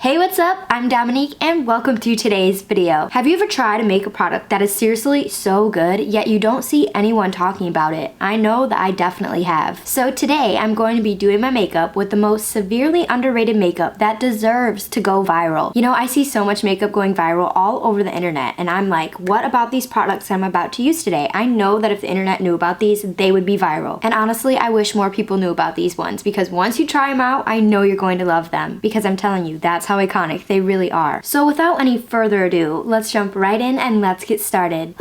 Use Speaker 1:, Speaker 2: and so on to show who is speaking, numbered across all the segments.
Speaker 1: Hey, what's up? I'm Dominique and welcome to today's video. Have you ever tried to make a product that is seriously so good, yet you don't see anyone talking about it? I know that I definitely have. So today I'm going to be doing my makeup with the most severely underrated makeup that deserves to go viral. You know, I see so much makeup going viral all over the internet and I'm like, what about these products I'm about to use today? I know that if the internet knew about these, they would be viral. And honestly, I wish more people knew about these ones because once you try them out, I know you're going to love them because I'm telling you, that's how iconic they really are. So without any further ado, let's jump right in and let's get started.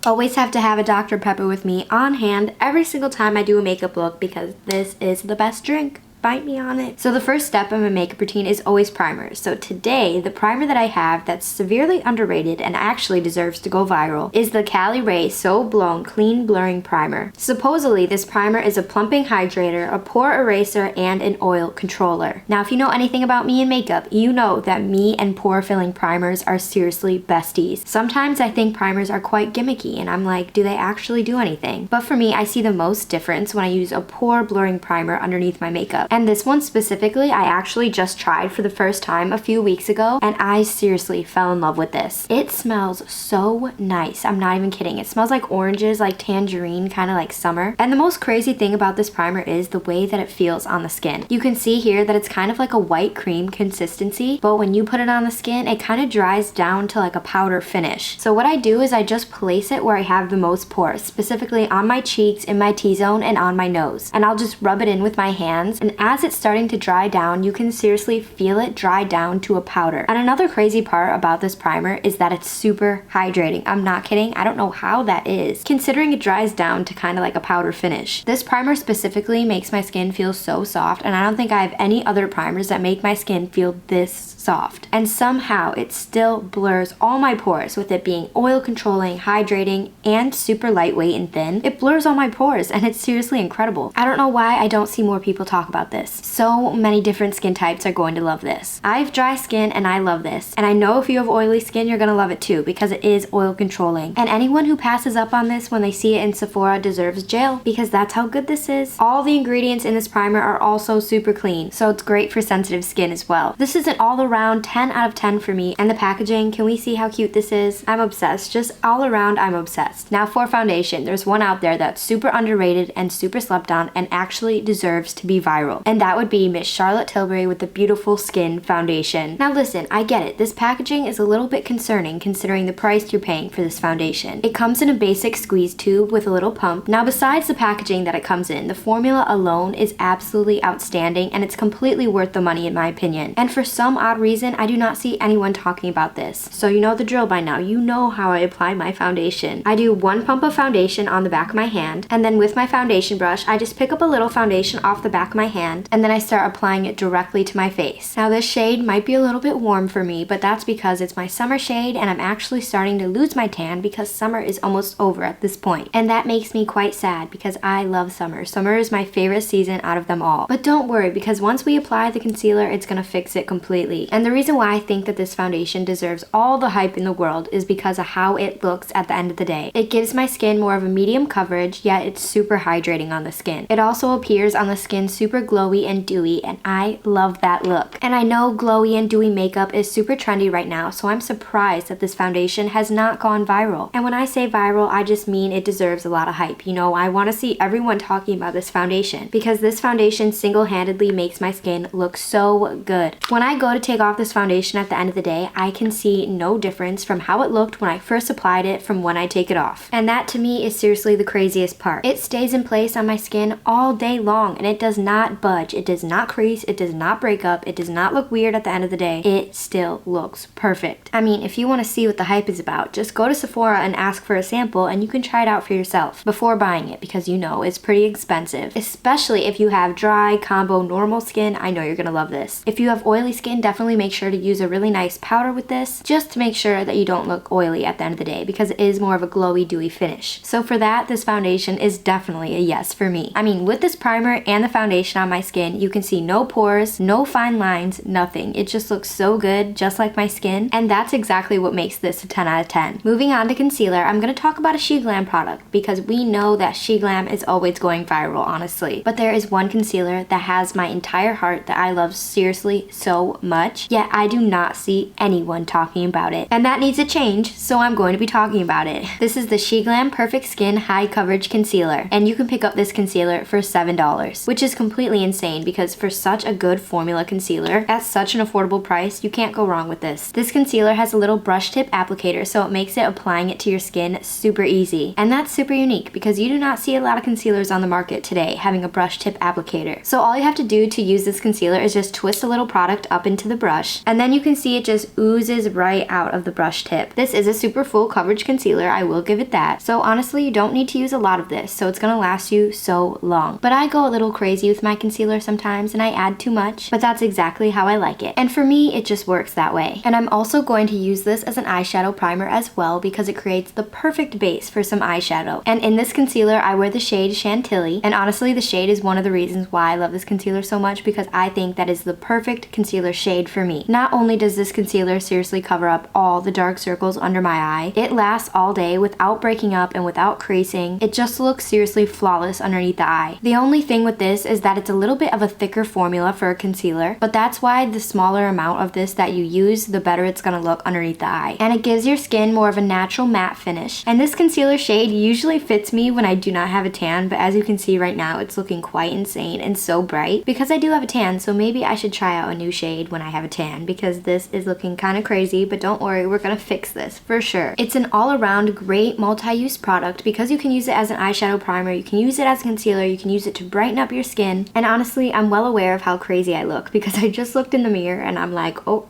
Speaker 1: Always have to have a Dr. Pepper with me on hand every single time I do a makeup look because this is the best drink. Bite me on it. So the first step in my makeup routine is always primers. So today, the primer that I have that's severely underrated and actually deserves to go viral is the Caliray So Blown Clean Blurring Primer. Supposedly, this primer is a plumping hydrator, a pore eraser, and an oil controller. Now, if you know anything about me and makeup, you know that me and pore filling primers are seriously besties. Sometimes I think primers are quite gimmicky and I'm like, do they actually do anything? But for me, I see the most difference when I use a pore blurring primer underneath my makeup. And this one specifically, I actually just tried for the first time a few weeks ago, and I seriously fell in love with this. It smells so nice. I'm not even kidding. It smells like oranges, like tangerine, kind of like summer. And the most crazy thing about this primer is the way that it feels on the skin. You can see here that it's kind of like a white cream consistency, but when you put it on the skin, it kind of dries down to like a powder finish. So what I do is I just place it where I have the most pores, specifically on my cheeks, in my T-zone, and on my nose. And I'll just rub it in with my hands, and as it's starting to dry down, you can seriously feel it dry down to a powder. And another crazy part about this primer is that it's super hydrating. I'm not kidding. I don't know how that is, considering it dries down to kind of like a powder finish. This primer specifically makes my skin feel so soft, and I don't think I have any other primers that make my skin feel this soft. And somehow it still blurs all my pores with it being oil controlling, hydrating, and super lightweight and thin. It blurs all my pores and it's seriously incredible. I don't know why I don't see more people talk about this. So many different skin types are going to love this. I have dry skin and I love this. And I know if you have oily skin, you're gonna love it too because it is oil controlling. And anyone who passes up on this when they see it in Sephora deserves jail because that's how good this is. All the ingredients in this primer are also super clean, so it's great for sensitive skin as well. This is an all-around 10 out of 10 for me. And the packaging, can we see how cute this is? I'm obsessed. Just all around, I'm obsessed. Now for foundation, there's one out there that's super underrated and super slept on and actually deserves to be viral. And that would be Miss Charlotte Tilbury with the Beautiful Skin Foundation. Now listen, I get it. This packaging is a little bit concerning considering the price you're paying for this foundation. It comes in a basic squeeze tube with a little pump. Now besides the packaging that it comes in, the formula alone is absolutely outstanding and it's completely worth the money in my opinion. And for some odd reason, I do not see anyone talking about this. So you know the drill by now. You know how I apply my foundation. I do one pump of foundation on the back of my hand, and then with my foundation brush, I just pick up a little foundation off the back of my hand, and then I start applying it directly to my face. Now this shade might be a little bit warm for me, but that's because it's my summer shade and I'm actually starting to lose my tan because summer is almost over at this point. And that makes me quite sad because I love summer. Summer is my favorite season out of them all. But don't worry because once we apply the concealer, it's gonna fix it completely. And the reason why I think that this foundation deserves all the hype in the world is because of how it looks at the end of the day. It gives my skin more of a medium coverage, yet it's super hydrating on the skin. It also appears on the skin super glowy and dewy, and I love that look. And I know glowy and dewy makeup is super trendy right now, so I'm surprised that this foundation has not gone viral. And when I say viral, I just mean it deserves a lot of hype. You know, I want to see everyone talking about this foundation because this foundation single-handedly makes my skin look so good. When I go to take off this foundation at the end of the day, I can see no difference from how it looked when I first applied it from when I take it off. And that to me is seriously the craziest part. It stays in place on my skin all day long and it does not budge. It does not crease. It does not break up. It does not look weird at the end of the day. It still looks perfect. I mean, if you want to see what the hype is about, just go to Sephora and ask for a sample and you can try it out for yourself before buying it because you know it's pretty expensive. Especially if you have dry, combo, normal skin, I know you're gonna love this. If you have oily skin, definitely make sure to use a really nice powder with this just to make sure that you don't look oily at the end of the day because it is more of a glowy, dewy finish. So for that, this foundation is definitely a yes for me. I mean, with this primer and the foundation on my my skin, you can see no pores, no fine lines, nothing. It just looks so good, just like my skin, and that's exactly what makes this a 10 out of 10. Moving on to concealer, I'm going to talk about a SHEGLAM product because we know that SHEGLAM is always going viral, honestly. But there is one concealer that has my entire heart that I love seriously so much, yet I do not see anyone talking about it. And that needs to change, so I'm going to be talking about it. This is the SHEGLAM Perfect Skin High Coverage Concealer, and you can pick up this concealer for $7, which is completely insane because for such a good formula concealer at such an affordable price, you can't go wrong with this. This concealer has a little brush tip applicator, so it makes it applying it to your skin super easy. And that's super unique because you do not see a lot of concealers on the market today having a brush tip applicator. So all you have to do to use this concealer is just twist a little product up into the brush, and then you can see it just oozes right out of the brush tip. This is a super full coverage concealer, I will give it that. So honestly, you don't need to use a lot of this, so it's gonna last you so long. But I go a little crazy with my concealer sometimes and I add too much, but that's exactly how I like it. And for me, it just works that way. And I'm also going to use this as an eyeshadow primer as well because it creates the perfect base for some eyeshadow. And in this concealer, I wear the shade Chantilly, and honestly, the shade is one of the reasons why I love this concealer so much because I think that is the perfect concealer shade for me. Not only does this concealer seriously cover up all the dark circles under my eye, it lasts all day without breaking up and without creasing. It just looks seriously flawless underneath the eye. The only thing with this is that it's a little bit of a thicker formula for a concealer, but that's why the smaller amount of this that you use, the better it's gonna look underneath the eye. And it gives your skin more of a natural matte finish. And this concealer shade usually fits me when I do not have a tan, but as you can see right now, it's looking quite insane and so bright because I do have a tan, so maybe I should try out a new shade when I have a tan because this is looking kind of crazy, but don't worry, we're gonna fix this for sure. It's an all-around great multi-use product because you can use it as an eyeshadow primer, you can use it as a concealer, you can use it to brighten up your skin, and honestly, I'm well aware of how crazy I look because I just looked in the mirror and I'm like, oh,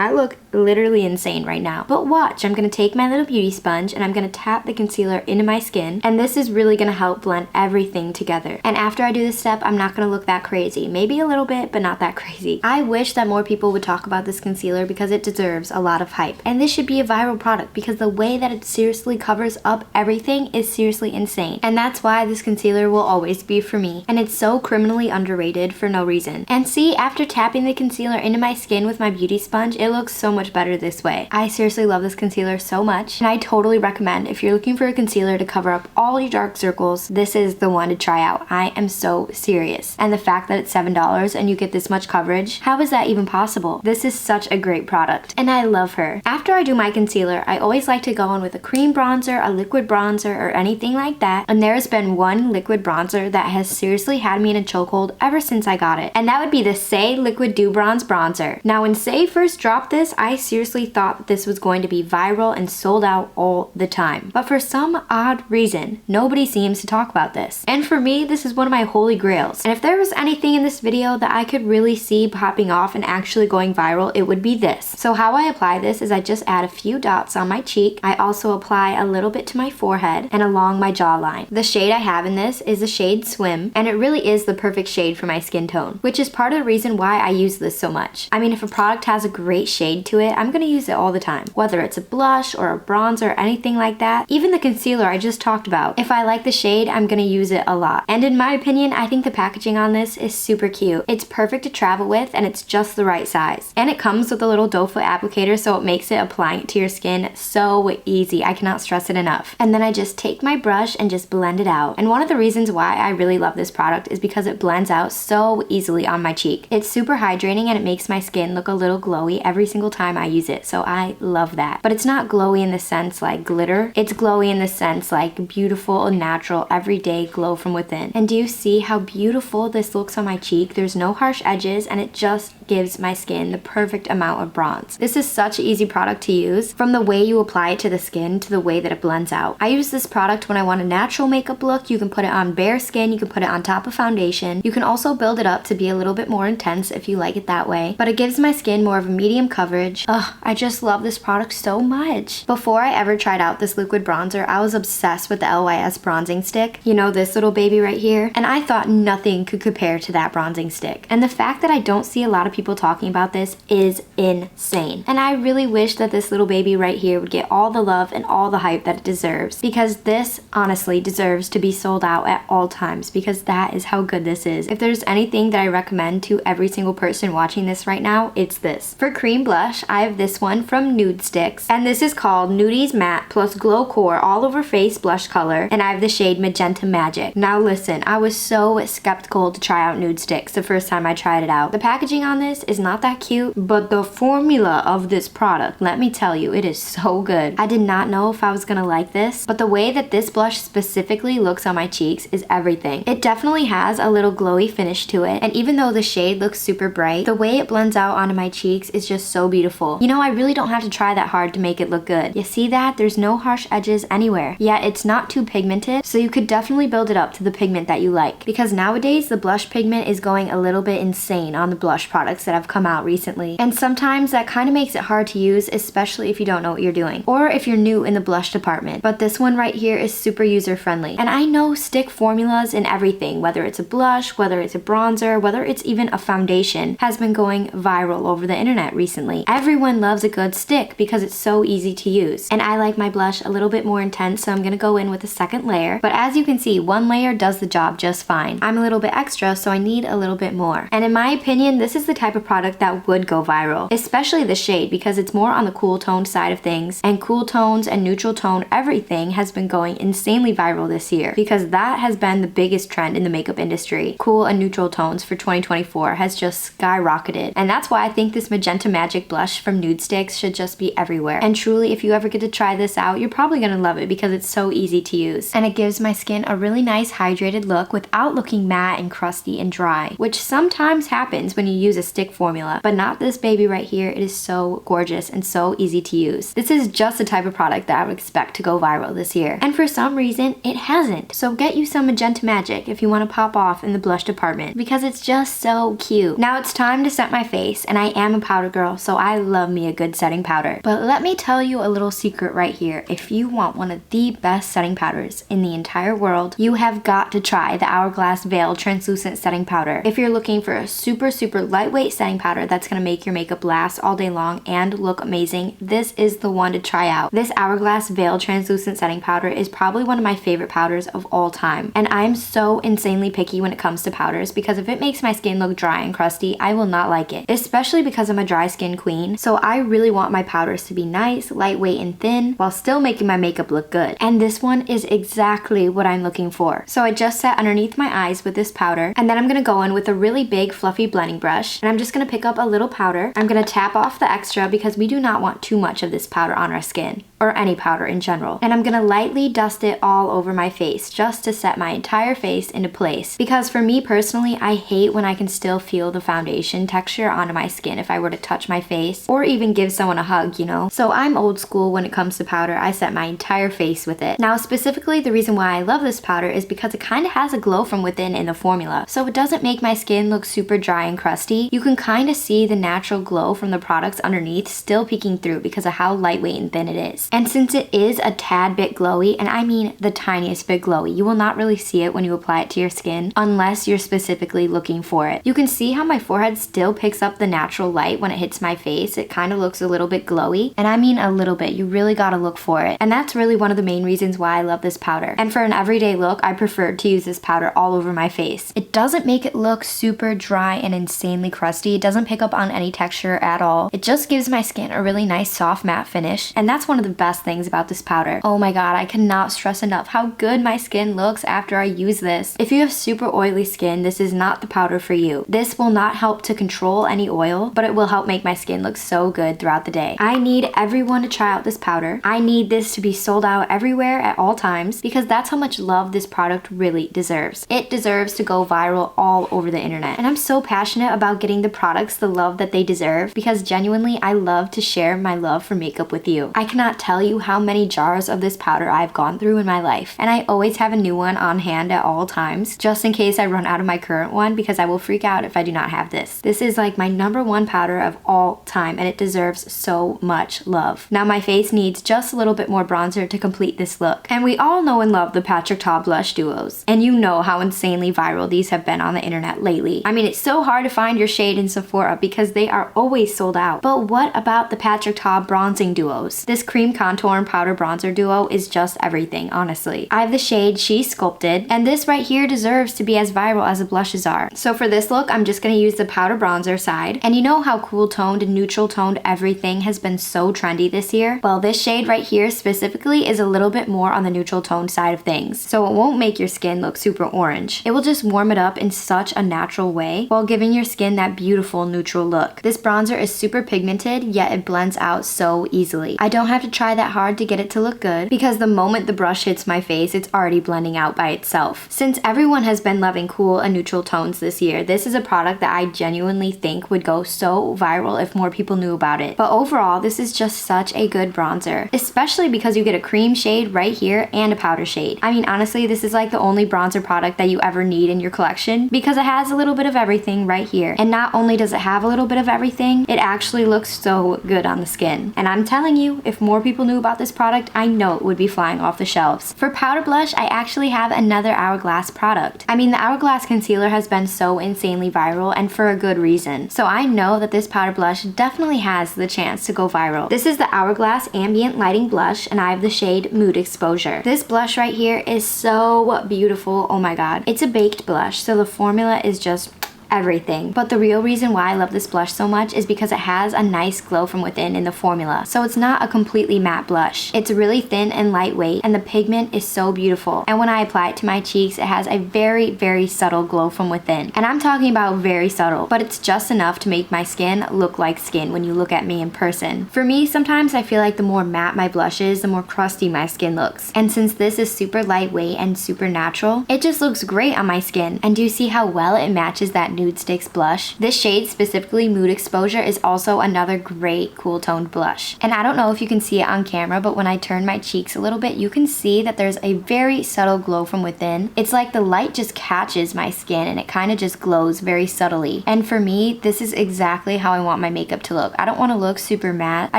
Speaker 1: I look literally insane right now. But watch, I'm gonna take my little beauty sponge and I'm gonna tap the concealer into my skin, and this is really gonna help blend everything together. And after I do this step, I'm not gonna look that crazy. Maybe a little bit, but not that crazy. I wish that more people would talk about this concealer because it deserves a lot of hype. And this should be a viral product because the way that it seriously covers up everything is seriously insane. And that's why this concealer will always be for me. And it's so criminally underrated for no reason. And see, after tapping the concealer into my skin with my beauty sponge, it looks so much better this way. I seriously love this concealer so much, and I totally recommend if you're looking for a concealer to cover up all your dark circles, this is the one to try out. I am so serious. And the fact that it's $7 and you get this much coverage, how is that even possible? This is such a great product, and I love her. After I do my concealer, I always like to go in with a cream bronzer, a liquid bronzer, or anything like that, and there's been one liquid bronzer that has seriously had me in a chokehold ever since I got it, and that would be the Saie Liquid Dew Bronze Bronzer. Now when Saie first dropped this, I seriously thought that this was going to be viral and sold out all the time. But for some odd reason, nobody seems to talk about this. And for me, this is one of my holy grails. And if there was anything in this video that I could really see popping off and actually going viral, it would be this. So how I apply this is I just add a few dots on my cheek. I also apply a little bit to my forehead and along my jawline. The shade I have in this is the shade Swim, and it really is the perfect shade for my skin tone, which is part of the reason why I use this so much. I mean, if a product has a great shade to it, I'm gonna use it all the time. Whether it's a blush or a bronzer or anything like that, even the concealer I just talked about, if I like the shade, I'm gonna use it a lot. And in my opinion, I think the packaging on this is super cute. It's perfect to travel with and it's just the right size. And it comes with a little doe foot applicator, so it makes it applying it to your skin so easy. I cannot stress it enough. And then I just take my brush and just blend it out. And one of the reasons why I really love this product is because it blends out so easily on my cheek. It's super hydrating and it makes my skin look a little glowy every single time I use it, so I love that. But it's not glowy in the sense like glitter. It's glowy in the sense like beautiful, natural, everyday glow from within. And do you see how beautiful this looks on my cheek? There's no harsh edges and it just gives my skin the perfect amount of bronze. This is such an easy product to use, from the way you apply it to the skin to the way that it blends out. I use this product when I want a natural makeup look. You can put it on bare skin, you can put it on top of foundation. You can also build it up to be a little bit more intense if you like it that way, but it gives my skin more of a medium coverage. Ugh, I just love this product so much. Before I ever tried out this liquid bronzer, I was obsessed with the LYS bronzing stick. You know, this little baby right here? And I thought nothing could compare to that bronzing stick. And the fact that I don't see a lot of people people talking about this is insane. And I really wish that this little baby right here would get all the love and all the hype that it deserves, because this honestly deserves to be sold out at all times, because that is how good this is. If there's anything that I recommend to every single person watching this right now, it's this. For cream blush, I have this one from Nude Sticks, and this is called Nudies Matte Plus Glow Core All Over Face Blush Color, and I have the shade Magenta Magic. Now listen, I was so skeptical to try out Nude Sticks the first time I tried it out. The packaging on this is not that cute, but the formula of this product, let me tell you, it is so good. I did not know if I was gonna like this, but the way that this blush specifically looks on my cheeks is everything. It definitely has a little glowy finish to it, and even though the shade looks super bright, the way it blends out onto my cheeks is just so beautiful. You know, I really don't have to try that hard to make it look good. You see that? There's no harsh edges anywhere. Yet it's not too pigmented, so you could definitely build it up to the pigment that you like. Because nowadays, the blush pigment is going a little bit insane on the blush products that have come out recently. And sometimes that kind of makes it hard to use, especially if you don't know what you're doing, or if you're new in the blush department. But this one right here is super user friendly. And I know stick formulas in everything, whether it's a blush, whether it's a bronzer, whether it's even a foundation, has been going viral over the internet recently. Everyone loves a good stick because it's so easy to use. And I like my blush a little bit more intense, so I'm gonna go in with a second layer. But as you can see, one layer does the job just fine. I'm a little bit extra, so I need a little bit more. And in my opinion, this is the type of product that would go viral, especially the shade, because it's more on the cool tone side of things, and cool tones and neutral tone everything has been going insanely viral this year, because that has been the biggest trend in the makeup industry. Cool and neutral tones for 2024 has just skyrocketed, and that's why I think this Magenta Magic blush from Nude Sticks should just be everywhere. And truly, if you ever get to try this out, you're probably gonna love it because it's so easy to use, and it gives my skin a really nice hydrated look without looking matte and crusty and dry, which sometimes happens when you use a stick formula, but not this baby right here. It is so gorgeous and so easy to use. This is just the type of product that I would expect to go viral this year, and for some reason it hasn't. So get you some Magenta Magic if you want to pop off in the blush department, because it's just so cute. Now it's time to set my face, and I am a powder girl, so I love me a good setting powder. But let me tell you a little secret right here. If you want one of the best setting powders in the entire world, you have got to try the Hourglass Veil Translucent Setting Powder. If you're looking for a super lightweight setting powder that's gonna make your makeup last all day long and look amazing, this is the one to try out. This Hourglass Veil Translucent Setting Powder is probably one of my favorite powders of all time, and I'm so insanely picky when it comes to powders, because if it makes my skin look dry and crusty, I will not like it, especially because I'm a dry skin queen. So I really want my powders to be nice, lightweight, and thin while still making my makeup look good, and this one is exactly what I'm looking for. So I just set underneath my eyes with this powder, and then I'm gonna go in with a really big fluffy blending brush, and I'm just gonna pick up a little powder. I'm gonna tap off the extra because we do not want too much of this powder on our skin, or any powder in general. And I'm gonna lightly dust it all over my face just to set my entire face into place, because for me personally, I hate when I can still feel the foundation texture onto my skin if I were to touch my face or even give someone a hug, you know? So I'm old school when it comes to powder. I set my entire face with it. Now specifically, the reason why I love this powder is because it kind of has a glow from within in the formula, so it doesn't make my skin look super dry and crusty. You can kind of see the natural glow from the products underneath still peeking through because of how lightweight and thin it is. And since it is a tad bit glowy, and I mean the tiniest bit glowy, you will not really see it when you apply it to your skin unless you're specifically looking for it. You can see how my forehead still picks up the natural light when it hits my face. It kind of looks a little bit glowy, and I mean a little bit. You really gotta look for it, and that's really one of the main reasons why I love this powder. And for an everyday look, I prefer to use this powder all over my face. It doesn't make it look super dry and insanely crusty. It doesn't pick up on any texture at all. It just gives my skin a really nice soft matte finish, and that's one of the best things about this powder. Oh my god, I cannot stress enough how good my skin looks after I use this. If you have super oily skin, this is not the powder for you. This will not help to control any oil, but it will help make my skin look so good throughout the day. I need everyone to try out this powder. I need this to be sold out everywhere at all times, because that's how much love this product really deserves. It deserves to go viral all over the internet. And I'm so passionate about getting the products the love that they deserve, because genuinely I love to share my love for makeup with you. I cannot tell you how many jars of this powder I've gone through in my life. And I always have a new one on hand at all times, just in case I run out of my current one, because I will freak out if I do not have this. This is like my #1 powder of all time, and it deserves so much love. Now my face needs just a little bit more bronzer to complete this look. And we all know and love the Patrick Ta blush duos. And you know how insanely viral these have been on the internet lately. I mean, it's so hard to find your shade in Sephora because they are always sold out. But what about the Patrick Ta bronzing duos? This cream contour and powder bronzer duo is just everything, honestly. I have the shade She Sculpted, and this right here deserves to be as viral as the blushes are. So for this look, I'm just gonna use the powder bronzer side. And you know how cool toned and neutral toned everything has been so trendy this year? Well, this shade right here specifically is a little bit more on the neutral toned side of things. So it won't make your skin look super orange. It will just warm it up in such a natural way while giving your skin that beautiful neutral look. This bronzer is super pigmented, yet it blends out so easily. I don't have to try that hard to get it to look good because the moment the brush hits my face, it's already blending out by itself. Since everyone has been loving cool and neutral tones this year, this is a product that I genuinely think would go so viral if more people knew about it. But overall, this is just such a good bronzer, especially because you get a cream shade right here and a powder shade. I mean, honestly, this is like the only bronzer product that you ever need in your collection because it has a little bit of everything right here. And not only does it have a little bit of everything, it actually looks so good on the skin. And I'm telling you, if more people knew about this product, I know it would be flying off the shelves. For powder blush, I actually have another Hourglass product. I mean, the Hourglass concealer has been so insanely viral, and for a good reason. So I know that this powder blush definitely has the chance to go viral. This is the Hourglass Ambient Lighting Blush, and I have the shade Mood Exposure. This blush right here is so beautiful. Oh my god. It's a baked blush, so the formula is just everything. But the real reason why I love this blush so much is because it has a nice glow from within in the formula. So it's not a completely matte blush. It's really thin and lightweight, and the pigment is so beautiful. And when I apply it to my cheeks, it has a very, very subtle glow from within. And I'm talking about very subtle, but it's just enough to make my skin look like skin when you look at me in person. For me, sometimes I feel like the more matte my blush is, the more crusty my skin looks. And since this is super lightweight and super natural, it just looks great on my skin. And do you see how well it matches that Nude Sticks blush? This shade, specifically Mood Exposure, is also another great cool toned blush. And I don't know if you can see it on camera, but when I turn my cheeks a little bit, you can see that there's a very subtle glow from within. It's like the light just catches my skin and it kind of just glows very subtly. And for me, this is exactly how I want my makeup to look. I don't want to look super matte. I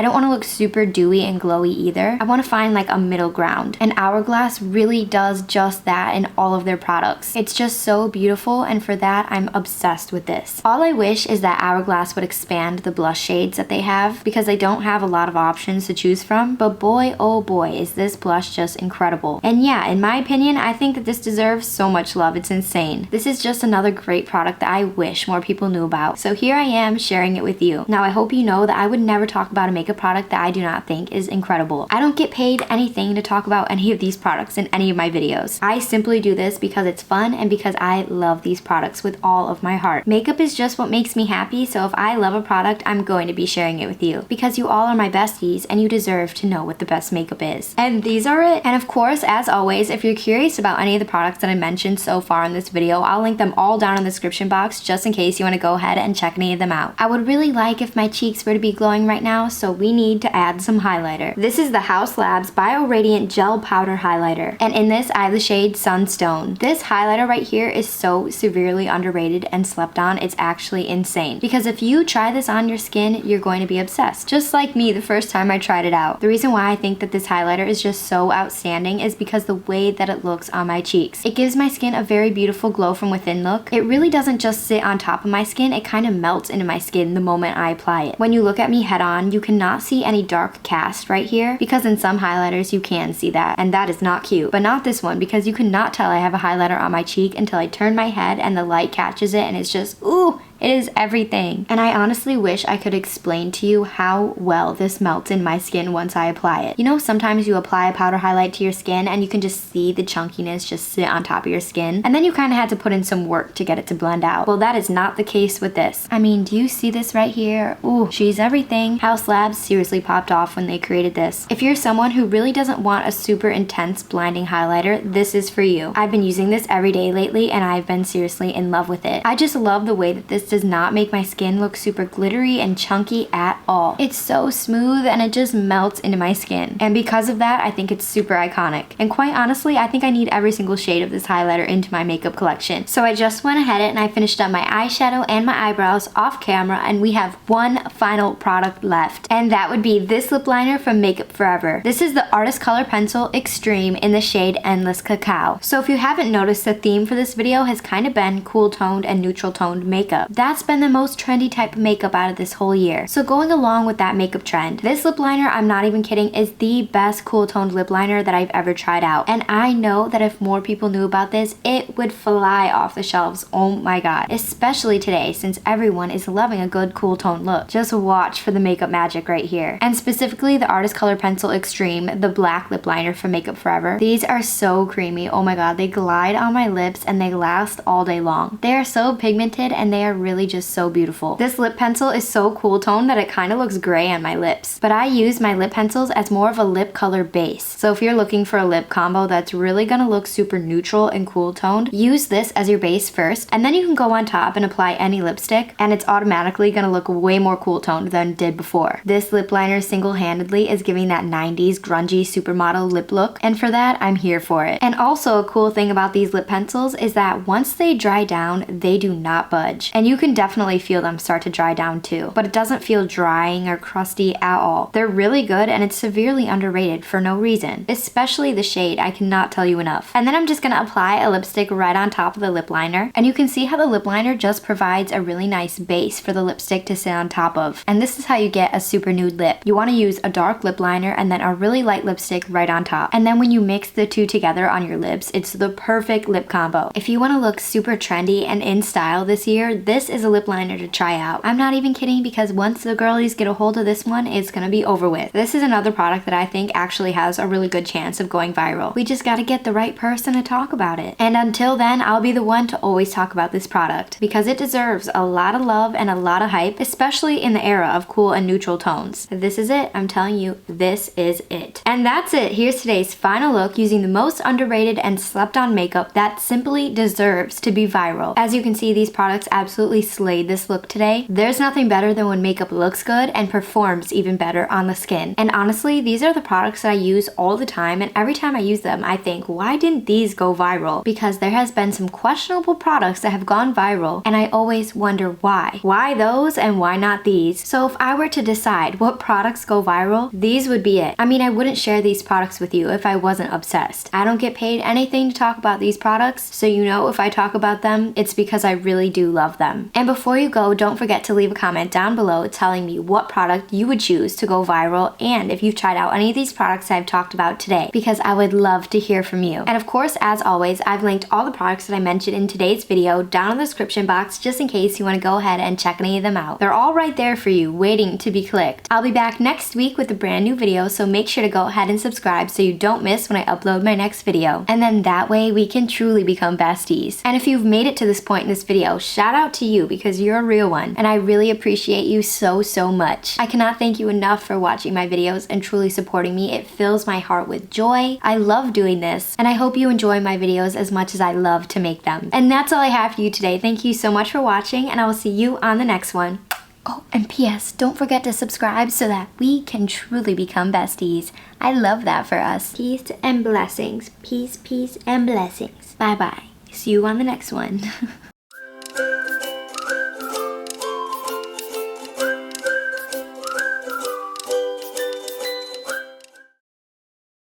Speaker 1: don't want to look super dewy and glowy either. I want to find like a middle ground. And Hourglass really does just that in all of their products. It's just so beautiful, and for that, I'm obsessed with this. All I wish is that Hourglass would expand the blush shades that they have, because they don't have a lot of options to choose from, but boy oh boy is this blush just incredible. And yeah, in my opinion, I think that this deserves so much love. It's insane. This is just another great product that I wish more people knew about. So here I am sharing it with you. Now I hope you know that I would never talk about a makeup product that I do not think is incredible. I don't get paid anything to talk about any of these products in any of my videos. I simply do this because it's fun and because I love these products with all of my heart. Makeup is just what makes me happy, so if I love a product, I'm going to be sharing it with you because you all are my besties and you deserve to know what the best makeup is. And these are it. And of course, as always, if you're curious about any of the products that I mentioned so far in this video, I'll link them all down in the description box just in case you want to go ahead and check any of them out. I would really like if my cheeks were to be glowing right now, so we need to add some highlighter. This is the Haus Labs Bio Radiant Gel Powder Highlighter, and in this I have the shade Sunstone. This highlighter right here is so severely underrated and slept on. It's actually insane because if you try this on your skin, you're going to be obsessed, just like me the first time I tried it out. The reason why I think that this highlighter is just so outstanding is because the way that it looks on my cheeks. It gives my skin a very beautiful glow from within look. It really doesn't just sit on top of my skin, it kind of melts into my skin the moment I apply it. When you look at me head on, you cannot see any dark cast right here because in some highlighters you can see that, and that is not cute. But not this one, because you cannot tell I have a highlighter on my cheek until I turn my head and the light catches it and it's just, ooh, it is everything. And I honestly wish I could explain to you how well this melts in my skin once I apply it. You know, sometimes you apply a powder highlight to your skin and you can just see the chunkiness just sit on top of your skin, and then you kind of had to put in some work to get it to blend out. Well, that is not the case with this. I mean, do you see this right here? Ooh, she's everything. Haus Labs seriously popped off when they created this. If you're someone who really doesn't want a super intense blinding highlighter, this is for you. I've been using this every day lately and I've been seriously in love with it. I just love the way that this does not make my skin look super glittery and chunky at all. It's so smooth and it just melts into my skin. And because of that, I think it's super iconic. And quite honestly, I think I need every single shade of this highlighter into my makeup collection. So I just went ahead and I finished up my eyeshadow and my eyebrows off camera, and we have one final product left. And that would be this lip liner from Makeup Forever. This is the Artist Color Pencil Extreme in the shade Endless Cacao. So if you haven't noticed, the theme for this video has kind of been cool toned and neutral toned makeup. That's been the most trendy type of makeup out of this whole year. So going along with that makeup trend, this lip liner, I'm not even kidding, is the best cool toned lip liner that I've ever tried out. And I know that if more people knew about this, it would fly off the shelves. Oh my god. Especially today, since everyone is loving a good cool toned look. Just watch for the makeup magic right here. And specifically the Artist Color Pencil Extreme, the black lip liner from Makeup Forever. These are so creamy. Oh my god, they glide on my lips and they last all day long. They are so pigmented and they are really just so beautiful. This lip pencil is so cool toned that it kind of looks gray on my lips. But I use my lip pencils as more of a lip color base. So if you're looking for a lip combo that's really gonna look super neutral and cool toned, use this as your base first, and then you can go on top and apply any lipstick, and it's automatically gonna look way more cool toned than it did before. This lip liner single-handedly is giving that 90s grungy supermodel lip look, and for that, I'm here for it. And also a cool thing about these lip pencils is that once they dry down, they do not budge. And you can definitely feel them start to dry down too, but it doesn't feel drying or crusty at all. They're really good, and it's severely underrated for no reason. Especially the shade, I cannot tell you enough. And then I'm just gonna apply a lipstick right on top of the lip liner, and you can see how the lip liner just provides a really nice base for the lipstick to sit on top of. And this is how you get a super nude lip. You wanna use a dark lip liner and then a really light lipstick right on top. And then when you mix the two together on your lips, it's the perfect lip combo. If you wanna look super trendy and in style this year, this is a lip liner to try out. I'm not even kidding, because once the girlies get a hold of this one, it's gonna be over with. This is another product that I think actually has a really good chance of going viral. We just gotta get the right person to talk about it. And until then, I'll be the one to always talk about this product, because it deserves a lot of love and a lot of hype, especially in the era of cool and neutral tones. This is it. I'm telling you, this is it. And that's it. Here's today's final look using the most underrated and slept on makeup that simply deserves to be viral. As you can see, these products absolutely slayed this look today. There's nothing better than when makeup looks good and performs even better on the skin. And honestly, these are the products that I use all the time, and every time I use them, I think, why didn't these go viral? Because there has been some questionable products that have gone viral, and I always wonder why. Why those and why not these? So if I were to decide what products go viral, these would be it. I mean, I wouldn't share these products with you if I wasn't obsessed. I don't get paid anything to talk about these products, so you know if I talk about them, it's because I really do love them. And before you go, don't forget to leave a comment down below telling me what product you would choose to go viral, and if you've tried out any of these products I've talked about today, because I would love to hear from you. And of course, as always, I've linked all the products that I mentioned in today's video down in the description box, just in case you want to go ahead and check any of them out. They're all right there for you, waiting to be clicked. I'll be back next week with a brand new video, so make sure to go ahead and subscribe so you don't miss when I upload my next video. And then that way we can truly become besties. And if you've made it to this point in this video, shout out to you, because you're a real one, and I really appreciate you so much. I cannot thank you enough for watching my videos and truly supporting me. It fills my heart with joy. I love doing this, and I hope you enjoy my videos as much as I love to make them. And that's all I have for you today. Thank you so much for watching, and I will see you on the next one. Oh, and P.S. don't forget to subscribe so that we can truly become besties. I love that for us. Peace and blessings. Peace and blessings. Bye-bye. See you on the next one.